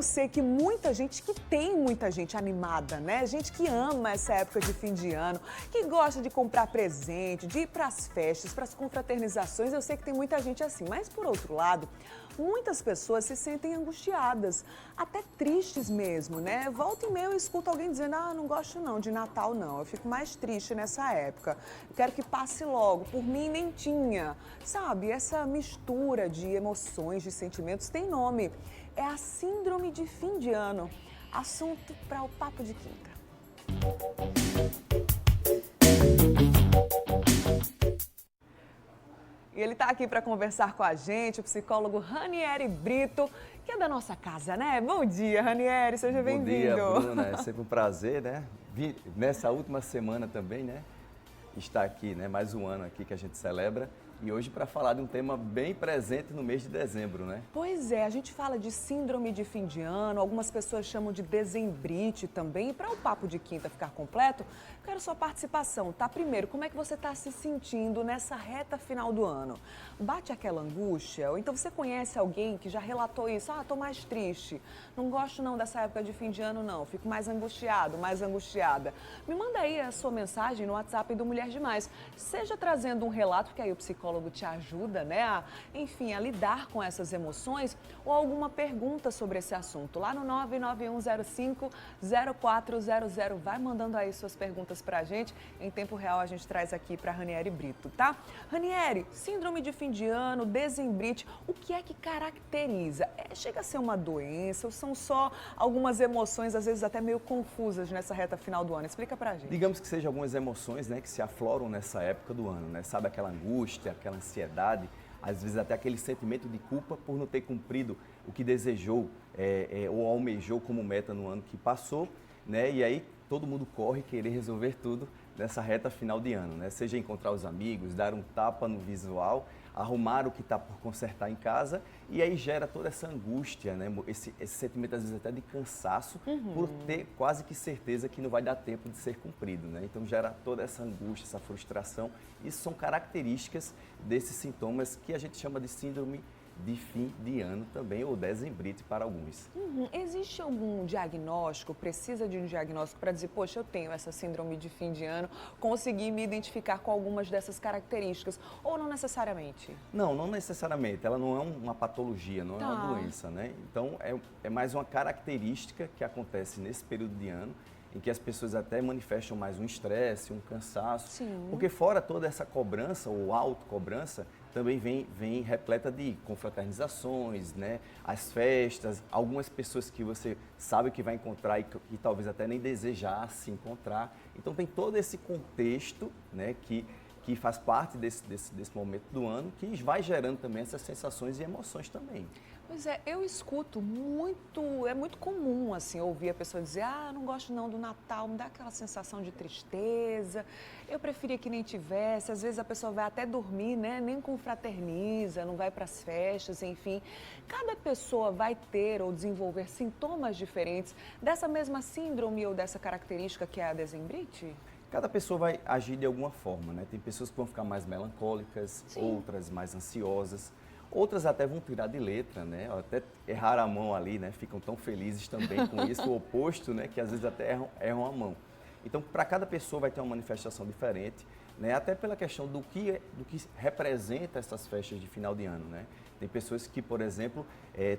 eu sei que muita gente, que tem muita gente animada, né? Gente que ama essa época de fim de ano, que gosta de comprar presente, de ir para as festas, para as confraternizações. Eu sei que tem muita gente assim, mas por outro lado, muitas pessoas se sentem angustiadas, até tristes mesmo, né? Volta e meia eu escuto alguém dizendo, não gosto não de Natal não, eu fico mais triste nessa época. Eu quero que passe logo, por mim nem tinha. Sabe, essa mistura de emoções, de sentimentos tem nome. É a síndrome de fim de ano. Assunto para o Papo de Quinta. E ele está aqui para conversar com a gente, o psicólogo Ranieri Brito, que é da nossa casa, né? Bom dia, Ranieri, seja bem-vindo. Bom dia, Bruna. É sempre um prazer, né? Nessa última semana também, né? Estar aqui, né? Mais um ano aqui que a gente celebra. E hoje para falar de um tema bem presente no mês de dezembro, né? Pois é, a gente fala de síndrome de fim de ano, algumas pessoas chamam de dezembrite também. E para o Papo de Quinta ficar completo, quero sua participação, tá? Primeiro, como é que você está se sentindo nessa reta final do ano? Bate aquela angústia? Ou então você conhece alguém que já relatou isso? Tô mais triste, não gosto não dessa época de fim de ano não, fico mais angustiado, mais angustiada. Me manda aí a sua mensagem no WhatsApp do Mulher Demais, seja trazendo um relato, porque aí o psicólogo te ajuda, né, enfim, a lidar com essas emoções, ou alguma pergunta sobre esse assunto. Lá no 99105-0400, vai mandando aí suas perguntas pra gente. Em tempo real a gente traz aqui pra Ranieri Brito, tá? Ranieri, síndrome de fim de ano, dezembrite, o que é que caracteriza? Chega a ser uma doença ou são só algumas emoções, às vezes até meio confusas nessa reta final do ano? Explica pra gente. Digamos que sejam algumas emoções, né, que se afloram nessa época do ano, né? Sabe aquela angústia, aquela ansiedade, às vezes até aquele sentimento de culpa por não ter cumprido o que desejou ou almejou como meta no ano que passou, né? E aí todo mundo corre querer resolver tudo nessa reta final de ano, né? Seja encontrar os amigos, dar um tapa no visual, arrumar o que está por consertar em casa, e aí gera toda essa angústia, né? Esse sentimento às vezes até de cansaço, por ter quase que certeza que não vai dar tempo de ser cumprido, né? Então gera toda essa angústia, essa frustração. Isso são características desses sintomas que a gente chama de síndrome de fim de ano também, ou dezembrite para alguns. Existe algum diagnóstico, precisa de um diagnóstico para dizer, poxa, eu tenho essa síndrome de fim de ano, consegui me identificar com algumas dessas características, ou não necessariamente? Não, não necessariamente, ela não é uma patologia, não é uma doença, né? Então é mais uma característica que acontece nesse período de ano, em que as pessoas até manifestam mais um estresse, um cansaço. Sim. Porque fora toda essa cobrança ou autocobrança, também vem repleta de confraternizações, né? As festas, algumas pessoas que você sabe que vai encontrar e que talvez até nem desejasse encontrar. Então tem todo esse contexto, né, que faz parte desse momento do ano, que vai gerando também essas sensações e emoções também. Pois é, eu escuto muito, é muito comum assim ouvir a pessoa dizer, não gosto não do Natal, me dá aquela sensação de tristeza, eu preferia que nem tivesse. Às vezes a pessoa vai até dormir, né, nem confraterniza, não vai para as festas, enfim. Cada pessoa vai ter ou desenvolver sintomas diferentes dessa mesma síndrome ou dessa característica que é a dezembrite? Cada pessoa vai agir de alguma forma, né? Tem pessoas que vão ficar mais melancólicas, Sim. outras mais ansiosas. Outras até vão tirar de letra, né? Até errar a mão ali, né? Ficam tão felizes também com isso, o oposto, né? Que às vezes até erram a mão. Então, para cada pessoa vai ter uma manifestação diferente, né? Até pela questão do que representa essas festas de final de ano, né? Tem pessoas que, por exemplo,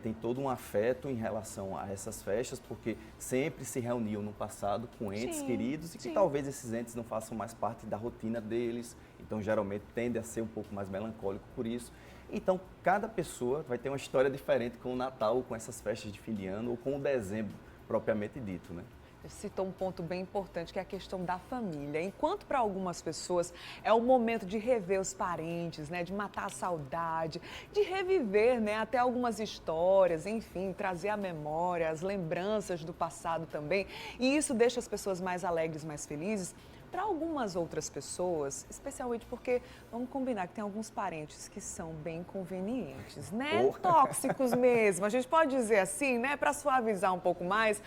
têm todo um afeto em relação a essas festas, porque sempre se reuniam no passado com entes queridos e que talvez esses entes não façam mais parte da rotina deles. Então, geralmente, tende a ser um pouco mais melancólico por isso. Então, cada pessoa vai ter uma história diferente com o Natal, ou com essas festas de fim de ano, ou com o dezembro, propriamente dito, né? Você citou um ponto bem importante, que é a questão da família. Enquanto para algumas pessoas é o momento de rever os parentes, né, de matar a saudade, de reviver, né, até algumas histórias, enfim, trazer à memória as lembranças do passado também. E isso deixa as pessoas mais alegres, mais felizes. Para algumas outras pessoas, especialmente porque, vamos combinar que tem alguns parentes que são bem inconvenientes, né? Tóxicos mesmo, a gente pode dizer assim, né? Para suavizar um pouco mais.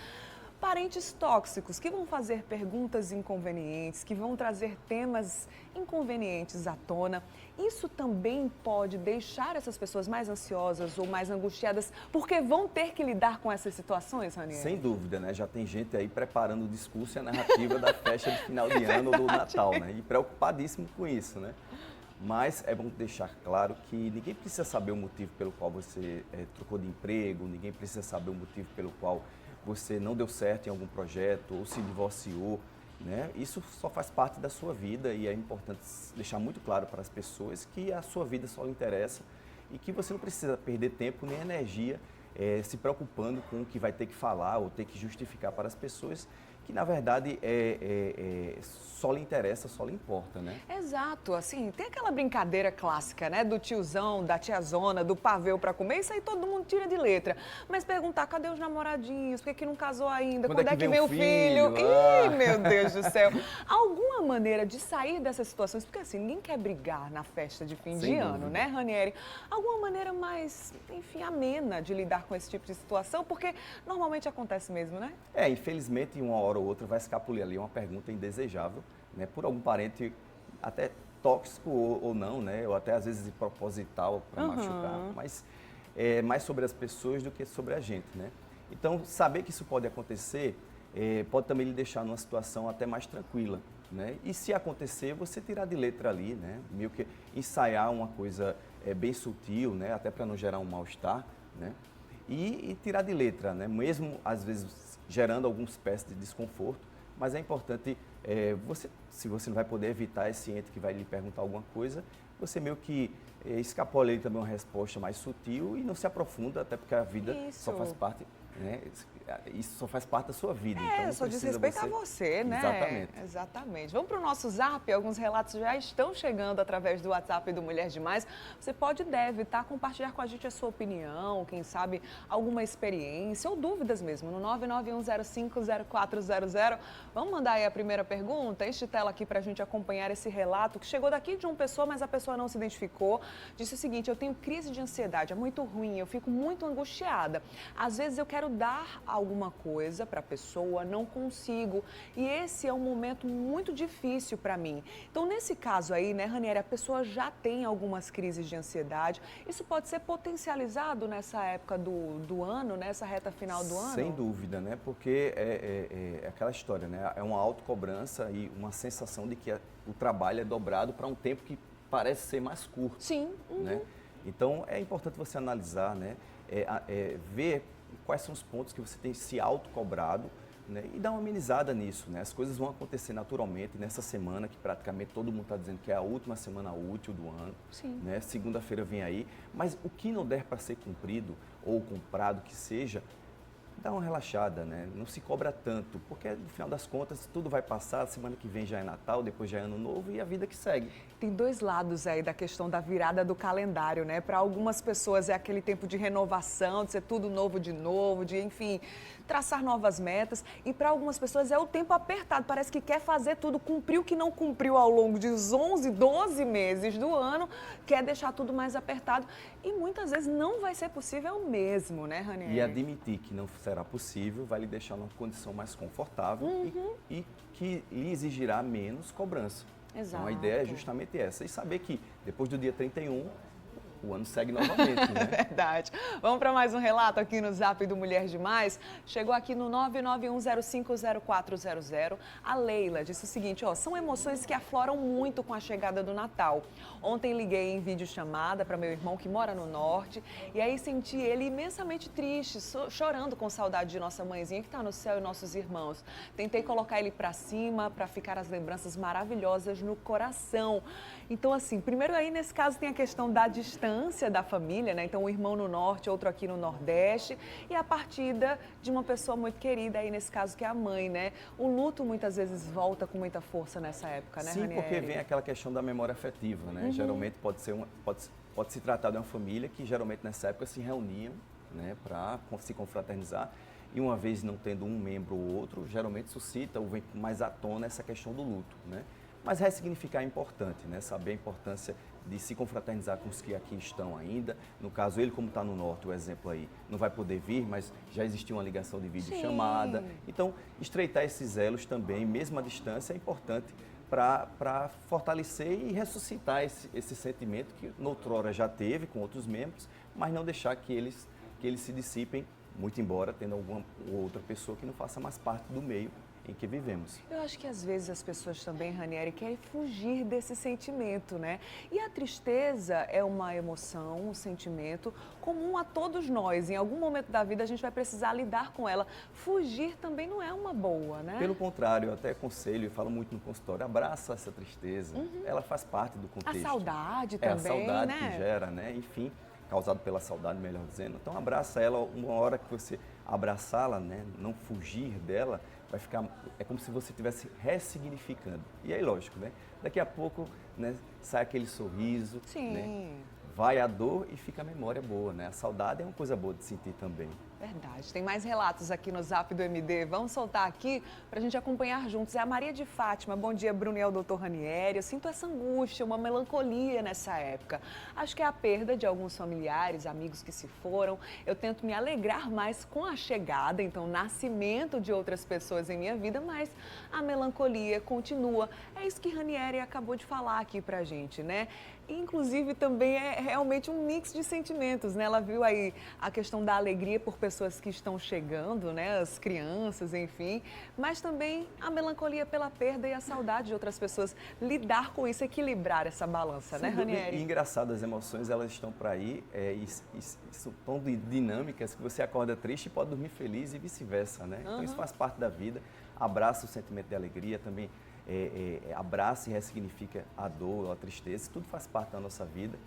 parentes tóxicos que vão fazer perguntas inconvenientes, que vão trazer temas inconvenientes à tona, isso também pode deixar essas pessoas mais ansiosas ou mais angustiadas porque vão ter que lidar com essas situações, Ranieri? Sem dúvida, né? Já tem gente aí preparando o discurso e a narrativa da festa de final de ano ou do Natal, né? E preocupadíssimo com isso, né? Mas é bom deixar claro que ninguém precisa saber o motivo pelo qual você trocou de emprego, ninguém precisa saber o motivo pelo qual você não deu certo em algum projeto ou se divorciou, né? Isso só faz parte da sua vida e é importante deixar muito claro para as pessoas que a sua vida só lhe interessa e que você não precisa perder tempo nem energia se preocupando com o que vai ter que falar ou ter que justificar para as pessoas que, na verdade, só lhe interessa, só lhe importa, né? Exato, assim, tem aquela brincadeira clássica, né, do tiozão, da tiazona, do pavê para comer, isso aí todo mundo tira de letra. Mas perguntar, cadê os namoradinhos, por que não casou ainda, quando é que vem o filho? Ih, meu Deus do céu. Alguma maneira de sair dessas situações, porque assim, ninguém quer brigar na festa de fim de ano, né, Ranieri? Alguma maneira mais, enfim, amena de lidar com esse tipo de situação, porque normalmente acontece mesmo, né? Infelizmente, uma hora ou outra vai escapulir ali uma pergunta indesejável, né, por algum parente até tóxico ou não, né, ou até às vezes proposital para machucar, mas é mais sobre as pessoas do que sobre a gente, né. Então, saber que isso pode acontecer pode também lhe deixar numa situação até mais tranquila, né, e se acontecer, você tirar de letra ali, né, meio que ensaiar uma coisa bem sutil, né, até para não gerar um mal-estar, né, e tirar de letra, né, mesmo às vezes gerando alguma espécie de desconforto, mas é importante, se você não vai poder evitar esse ente que vai lhe perguntar alguma coisa, você meio que escapola ali também uma resposta mais sutil e não se aprofunda, até porque a vida só faz parte, né? Isso só faz parte da sua vida. Então Só diz respeito a você, né? Exatamente. Exatamente. Vamos para o nosso Zap, alguns relatos já estão chegando através do WhatsApp do Mulher Demais. Você pode e deve compartilhar com a gente a sua opinião, quem sabe alguma experiência ou dúvidas mesmo, no 991050400. Vamos mandar aí a primeira pergunta, enche tela aqui para a gente acompanhar esse relato que chegou daqui de uma pessoa, mas a pessoa não se identificou. Disse o seguinte, eu tenho crise de ansiedade, é muito ruim, eu fico muito angustiada. Às vezes eu quero dar alguma coisa para a pessoa, não consigo. E esse é um momento muito difícil para mim. Então, nesse caso aí, né, Ranieri, a pessoa já tem algumas crises de ansiedade. Isso pode ser potencializado nessa época do ano, nessa reta final do ano? Sem dúvida, né? Porque é aquela história, né? É uma autocobrança e uma sensação de que o trabalho é dobrado para um tempo que parece ser mais curto. Sim. Né? Então, é importante você analisar, né? Ver quais são os pontos que você tem se autocobrado, né? E dar uma amenizada nisso, né? As coisas vão acontecer naturalmente nessa semana, que praticamente todo mundo está dizendo que é a última semana útil do ano. Sim. Né? Segunda-feira vem aí, mas o que não der para ser cumprido ou comprado que seja, dá uma relaxada, né? Não se cobra tanto, porque no final das contas tudo vai passar, semana que vem já é Natal, depois já é Ano Novo e a vida que segue. Tem dois lados aí da questão da virada do calendário, né? Para algumas pessoas é aquele tempo de renovação, de ser tudo novo, de enfim, traçar novas metas. E para algumas pessoas é o tempo apertado, parece que quer fazer tudo, cumprir o que não cumpriu ao longo de 11, 12 meses do ano, quer deixar tudo mais apertado. E muitas vezes não vai ser possível mesmo, né, Ranieri? E admitir que não será possível vai lhe deixar numa condição mais confortável e que lhe exigirá menos cobrança. Exato. Então a ideia é justamente essa. E saber que depois do dia 31, o ano segue novamente, né? Verdade. Vamos para mais um relato aqui no Zap do Mulher Demais. Chegou aqui no 991050400. A Leila disse o seguinte, são emoções que afloram muito com a chegada do Natal. Ontem liguei em videochamada para meu irmão que mora no norte e aí senti ele imensamente triste, chorando com saudade de nossa mãezinha que está no céu e nossos irmãos. Tentei colocar ele para cima para ficar as lembranças maravilhosas no coração. Então, assim, primeiro aí nesse caso tem a questão da distância da família, né? Então, um irmão no norte, outro aqui no nordeste e a partida de uma pessoa muito querida aí nesse caso que é a mãe, né? O luto muitas vezes volta com muita força nessa época, né, Sim, Ranieri? porque vem aquela questão da memória afetiva, né? Geralmente pode se tratar de uma família que geralmente nessa época se reuniam, né, para se confraternizar e uma vez não tendo um membro ou outro, geralmente suscita ou vem mais à tona essa questão do luto, né? Mas ressignificar é importante, né? Saber a importância de se confraternizar com os que aqui estão ainda. No caso, ele como está no norte, o exemplo aí, não vai poder vir, mas já existia uma ligação de videochamada. Então, estreitar esses elos também, mesmo à distância, é importante para fortalecer e ressuscitar esse sentimento que noutrora já teve com outros membros, mas não deixar que eles se dissipem, muito embora tendo alguma outra pessoa que não faça mais parte do meio em que vivemos. Eu acho que às vezes as pessoas também, Ranieri, querem fugir desse sentimento, né? E a tristeza é uma emoção, um sentimento comum a todos nós. Em algum momento da vida a gente vai precisar lidar com ela. Fugir também não é uma boa, né? Pelo contrário, eu até aconselho e falo muito no consultório, abraça essa tristeza, ela faz parte do contexto. A saudade também, a saudade né? que gera, né? Enfim, causado pela saudade, melhor dizendo. Então abraça ela, uma hora que você abraçá-la, né? Não fugir dela, vai ficar, é como se você estivesse ressignificando. E aí, lógico, né? Daqui a pouco, né, sai aquele sorriso, né? Vai a dor e fica a memória boa, né? A saudade é uma coisa boa de sentir também. Verdade. Tem mais relatos aqui no Zap do MD. Vamos soltar aqui para a gente acompanhar juntos. É a Maria de Fátima. Bom dia, Bruno e ao doutor Ranieri. Eu sinto essa angústia, uma melancolia nessa época. Acho que é a perda de alguns familiares, amigos que se foram. Eu tento me alegrar mais com a chegada, então, o nascimento de outras pessoas em minha vida, mas a melancolia continua. É isso que Ranieri acabou de falar aqui pra gente, né? Inclusive, também é realmente um mix de sentimentos, né? Ela viu aí a questão da alegria por pessoas que estão chegando, né? As crianças, enfim. Mas também a melancolia pela perda e a saudade de outras pessoas. Lidar com isso, equilibrar essa balança, né, Ranieri? E engraçado, as emoções, elas estão para aí e são tão dinâmicas que você acorda triste e pode dormir feliz e vice-versa, né? Então, isso faz parte da vida. Abraça o sentimento de alegria também. Abraça e ressignifica a dor, a tristeza, isso tudo faz parte da nossa vida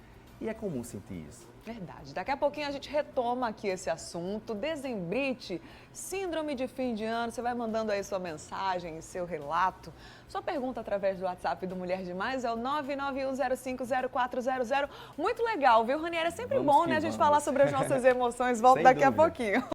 e é comum sentir isso. Verdade. Daqui a pouquinho a gente retoma aqui esse assunto. Dezembrite, síndrome de fim de ano, você vai mandando aí sua mensagem, seu relato, sua pergunta através do WhatsApp do Mulher Demais é o 991050400. Muito legal, viu, Ranieri? É sempre bom, né, a gente falar sobre as nossas emoções. Volto daqui a pouquinho.